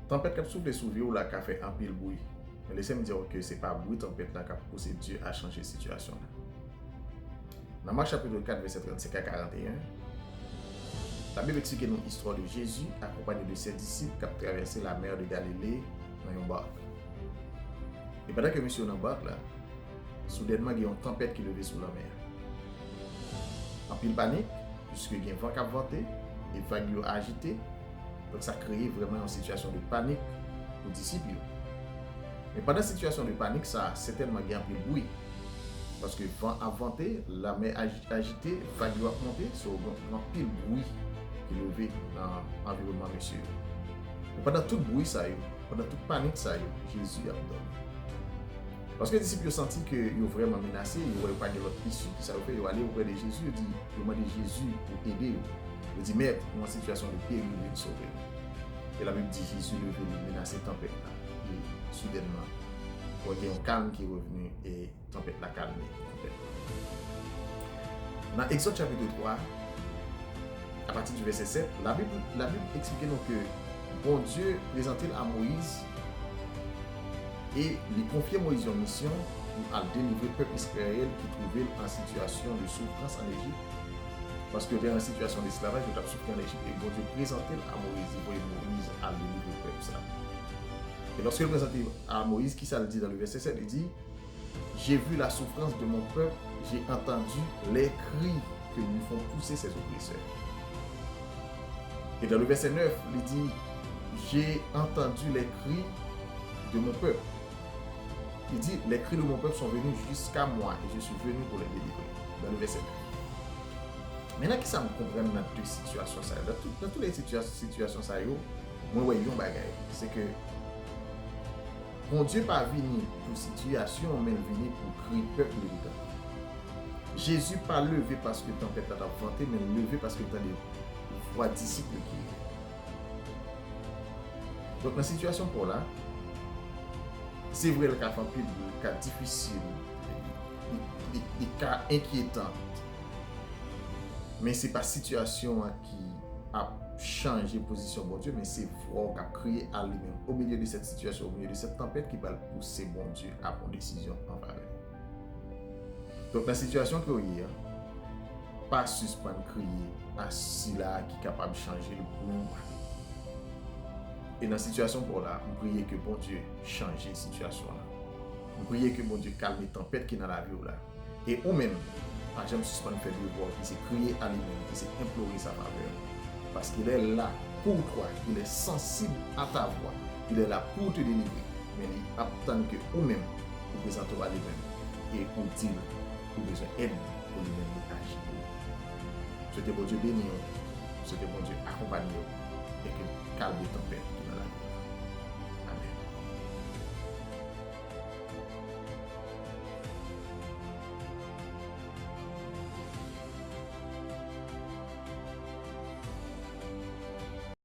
Tempête qui souffle sous ou la qui fait un pile bruit. Mais laissez-moi dire que ce n'est pas bruit tempête qui a poussé Dieu à changer la situation. Dans Marc chapitre 4, verset 35 à 41, la Bible explique une histoire de Jésus accompagné de ses disciples qui ont traversé la mer de Galilée dans une barque. Et pendant que monsieur est dans la barque, là, soudainement, il y a une tempête qui est levée sous la mer. En pile panique, puisque il y a un vent qui a venté, et vagues agité, donc ça crée vraiment une situation de panique pour les disciples. Mais pendant cette situation de panique, ça a certainement un peu de bruit. Parce que le vent a venté, la mer agitée, vagues a monté, c'est un pile bruit qui est levé dans l'environnement monsieur. Mais pendant tout le bruit, pendant toute panique, Jésus a dormi. Parce que les disciples ont senti qu'ils sont vraiment menacés, ils n'ont pas de l'autre issue. Qui ça fait, ils ont allé auprès de Jésus, ils ont demandé Jésus pour aider. Ils ont dit, mais en situation de péril, il veut sauver. Et la Bible dit, Jésus est venu menacer la tempête. Et soudainement, il y a un calme qui est revenu et la tempête l'a calmé complètement. Dans Exode chapitre 3, à partir du verset 7, la Bible explique nous que bon Dieu présentait à Moïse et lui confiait Moïse une mission pour délivrer le peuple Israël qui trouvait en situation de souffrance en Égypte. Parce que dans une situation d'esclavage, il a souffert en Égypte et bon Dieu présentait à Moïse, il voyait Moïse à délivrer le peuple. Ça. Et lorsqu'il présentait à Moïse, qui ça le dit dans le verset 7, il dit, j'ai vu la souffrance de mon peuple, j'ai entendu les cris que lui font pousser ses oppresseurs. Et dans le verset 9, il dit, j'ai entendu les cris de mon peuple. Il dit, les cris de mon peuple sont venus jusqu'à moi et je suis venu pour les délivrer. Dans le verset 9. Maintenant, qui ça me comprend dans deux situations, ça, dans toutes les situations, ça, moi, ouais, un bagage, c'est que mon Dieu pas venu pour situation, mais venu pour crier peuple de l'État. Jésus pas levé parce que la tempête a venté, mais levé parce que tu as des voix disciples qui. Donc, dans la situation pour là, c'est vrai le cas plus le cas difficile, le cas inquiétant. Mais ce n'est pas la situation qui a changé de position, bon Dieu, mais c'est vrai qui a créé à lui-même, au milieu de cette situation, au milieu de cette tempête, qui va pousser bon Dieu à prendre une décision en faveur. Donc, la situation que vous avez, pas suspendre crier à celui-là qui est capable de changer le cours. Et dans la situation pour là, on prie que bon Dieu change la situation là. On prie que bon Dieu calme les tempêtes qui sont dans la vie là. Et ou même, pas jamais suspendre faire devoir, il s'est crié à lui-même, il s'est imploré sa faveur. Parce qu'il est là pour toi, il est sensible à ta voix, il est là pour te délivrer. Mais il attend que vous-même, vous présentez à lui-même et pour dire, vous avez besoin d'aide pour lui-même agir. Souhaitez bon Dieu bénir, souhaitez bon Dieu accompagner et que calme les tempêtes qui sont dans la vie.